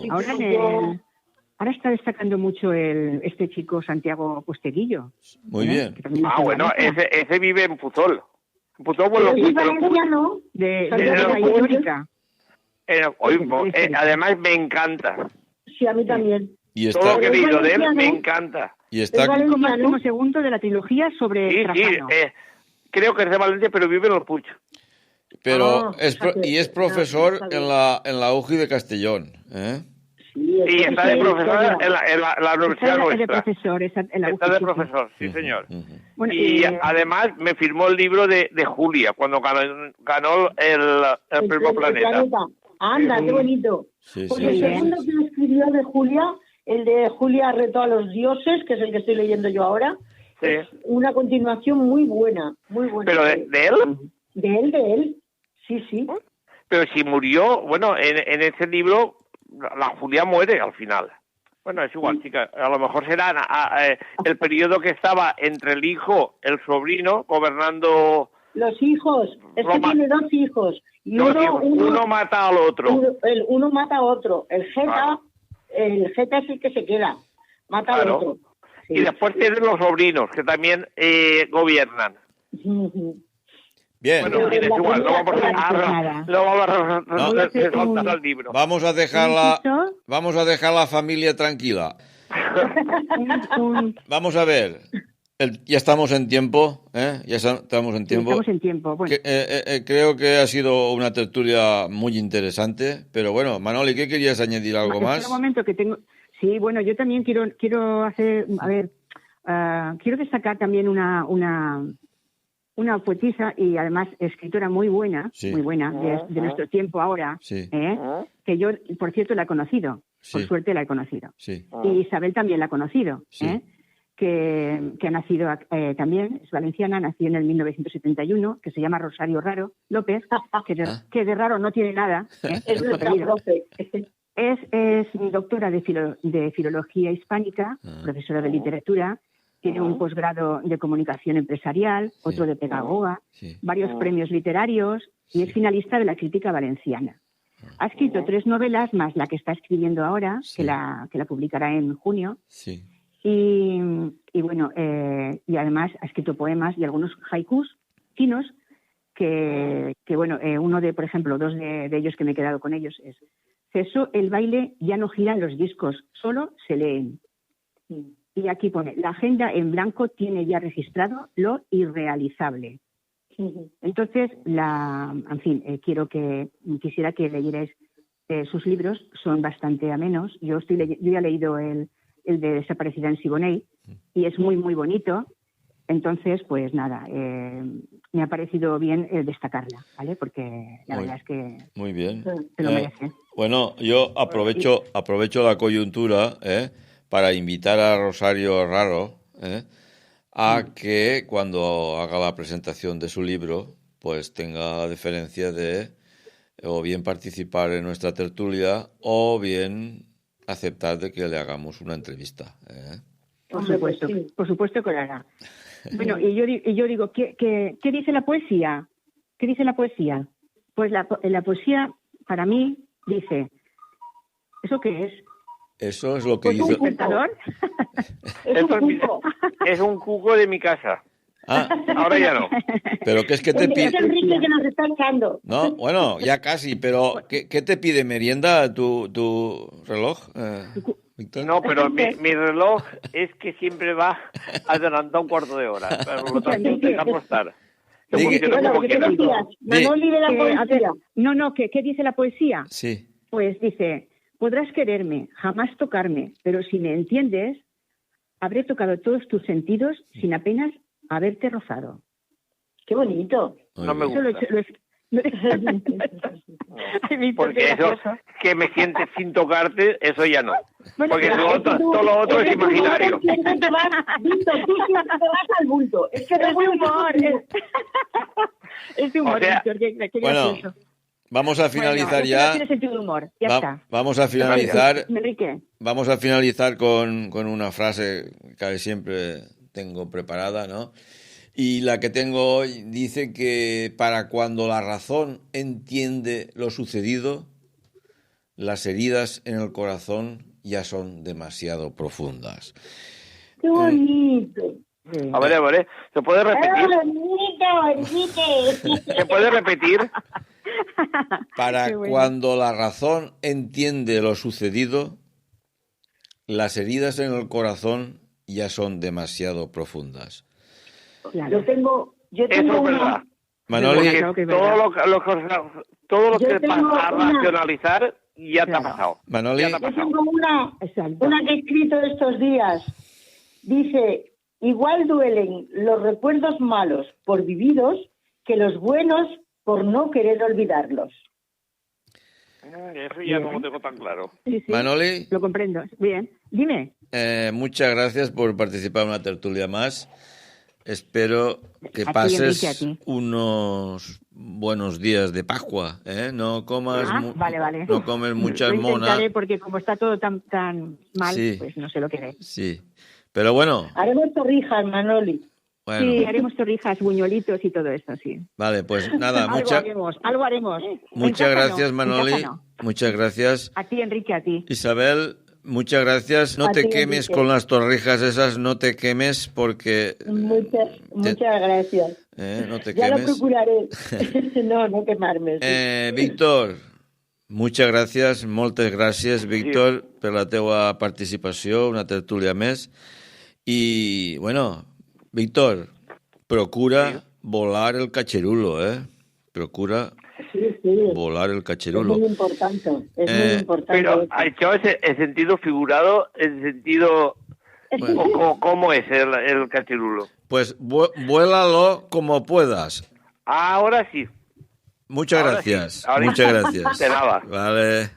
Ahora está destacando mucho este chico Santiago Posteguillo. Muy bien. Que también es Ah, de bueno, Valencia, ese vive en Puzol. En Puzol, bueno, Pero es te lo juro. valenciano. de Santiago la Posteguillo. histórica. Además me encanta. Sí, a mí también. Y Todo lo está, que he leído de él valenciano. me encanta. y Es está, valenciano. Máximo segundo de la trilogía sobre Sí, Trajano. creo que es de Valencia, pero vive en los Puig. pero Ah, y es profesor en la UJI de Castellón, ¿eh? Sí, Y está de profesor en la universidad Está de nuestra. profesor, en la Está de UJI, sí. profesor, sí, señor. Bueno, Y además me firmó el libro de Julia cuando ganó el Premio Planeta. Anda, qué bonito. Sí, Pues sí, el sí. segundo que escribió de Julia, el de Julia retó a los dioses, que es el que estoy leyendo yo ahora, Sí. es una continuación muy buena, muy buena. Pero de él, De él, sí, sí. pero si murió, bueno, en ese libro la Julia muere al final. Bueno, es igual, chica. A lo mejor será el periodo que estaba entre el hijo, el sobrino, gobernando. Los hijos, es que Roma. tiene dos hijos. Y Dos hijos. Uno mata al otro. uno mata a otro. El Geta es el que se queda. Mata Claro. al otro. Sí. Y después tienen los sobrinos, que también gobiernan. Bien, Bueno, es igual, no vamos nada. a resaltar al libro. vamos a dejar la familia tranquila. Vamos a ver. Ya estamos en tiempo, ¿eh? Ya estamos en tiempo. Estamos en tiempo. Bueno, Creo que ha sido una tertulia muy interesante, pero bueno, Manoli, ¿qué querías añadir algo espera más? un momento que tengo. Sí, bueno, yo también quiero hacer, a ver, quiero destacar también una poetisa y además escritora muy buena, Sí. de nuestro tiempo ahora, Sí. que yo, por cierto, la he conocido, Sí. por suerte la he conocido. Sí. Y Isabel también la ha conocido, Sí. que ha nacido también, es valenciana, nació en el 1971, que se llama Rosario Raro López, que de raro no tiene nada. Es su nuestra apellido. profe. Es doctora de Filología Hispánica, profesora de literatura, tiene un posgrado de Comunicación Empresarial, otro de Pedagoga, Sí. varios premios literarios y es finalista de la Crítica Valenciana. Ha escrito 3 novelas, más la que está escribiendo ahora, Sí. que la publicará en junio. Sí. Y bueno, y además ha escrito poemas y algunos haikus chinos que bueno, uno de, por ejemplo, 2 de ellos que me he quedado con ellos es: cesó el baile, ya no giran los discos, solo se leen. Y aquí pone: la agenda en blanco tiene ya registrado lo irrealizable. Entonces, en fin, quisiera que leyerais sus libros, son bastante amenos. Yo ya he leído el de Desaparecida en Siboney y es muy, muy bonito. Entonces, pues nada, me ha parecido bien destacarla, ¿vale? Porque la verdad es que Muy bien. se lo merece. Bueno, yo aprovecho la coyuntura para invitar a Rosario Raro a que cuando haga la presentación de su libro, pues tenga la deferencia de o bien participar en nuestra tertulia o bien aceptar de que le hagamos una entrevista. Por supuesto que lo hará. Bueno, y yo digo, ¿qué dice la poesía? ¿Qué dice la poesía? Pues la poesía, para mí, dice, ¿eso qué es? Eso es lo que Pues dice... un ¿Despertador? Es un cuco de mi casa. Ah, Ahora ya no. pero ¿qué es que te Es pide? Enrique que nos está echando. No, bueno, ya casi, pero ¿qué te pide merienda tu reloj, Víctor? No, pero mi reloj es que siempre va adelantado un cuarto de hora. Por lo tanto, dejamos estar. Que Diga- funcione Bueno, como ¿qué quiera. decías? Manoli de la A ver, poesía. no, ¿qué dice la poesía? Sí. Pues dice, podrás quererme, jamás tocarme, pero si me entiendes, habré tocado todos tus sentidos sin apenas haberte rozado. Qué bonito. Muy No me bien. gusta. Ay, Víctor, Porque qué eso, gracioso. que me sientes sin tocarte, eso ya no. Bueno, Porque pero todo lo otro es imaginario. Víctor, tú siempre te vas al bulto. Es que Es de humor. Es de humor, O sea, Víctor, qué Bueno, gracioso. vamos a finalizar Bueno, ya. No tiene sentido de humor, ya está. Vamos a finalizar. Enrique. Vamos a finalizar con una frase que siempre tengo preparada, ¿no? Y la que tengo hoy dice que para cuando la razón entiende lo sucedido, las heridas en el corazón ya son demasiado profundas. Qué bonito. A ver, ¿se puede repetir? Bonito, Enrique. ¿Se puede repetir? Para Qué bueno. cuando la razón entiende lo sucedido, las heridas en el corazón ya son demasiado profundas. Claro. Yo Eso tengo es verdad. una... Manoli, Claro que es Todo verdad. todo lo Yo que tengo pasa a una- racionalizar ya te ha Claro. pasado. Manoli, Ya te ha Yo pasado. tengo Exacto. una que he escrito estos días. Dice, igual duelen los recuerdos malos por vividos que los buenos por no querer olvidarlos. Eso ya no lo tengo tan claro. Sí, sí, Manoli, lo comprendo. Bien, dime. muchas gracias por participar en una tertulia más. Espero que A ti, pases Enrique, a ti. unos buenos días de Pascua, ¿eh? No comas, Vale. no comes muchas Lo intentaré monas. porque como está todo tan mal, Sí. pues no sé lo que haré. Sí, pero bueno, Haremos torrijas, Manoli. bueno, Sí, haremos torrijas, buñuelitos y todo eso, sí. vale, pues nada, Algo haremos. muchas En casa gracias, no, Manoli, en casa no. muchas gracias. A ti, Enrique, a ti. Isabel, muchas gracias. No A te ti, quemes Enrique. con las torrijas esas, no te quemes porque... Muchas gracias. no te Ya lo quemes. procuraré. No quemarme. Sí. Víctor, muchas gràcies, moltes gràcies, Víctor, per la teua participació, una tertúlia més. I, bueno, Víctor, procura volar el cacherulo, Procura Sí. volar el Es cacherulo. muy importante. Es muy Eh, importante. Pero, eso. ha hecho el sentido figurado, el sentido... ¿Cómo es el cachirulo? Pues vuélalo como puedas. Ahora sí. Muchas Ahora gracias, sí, ahora sí. muchas gracias. De nada. Vale.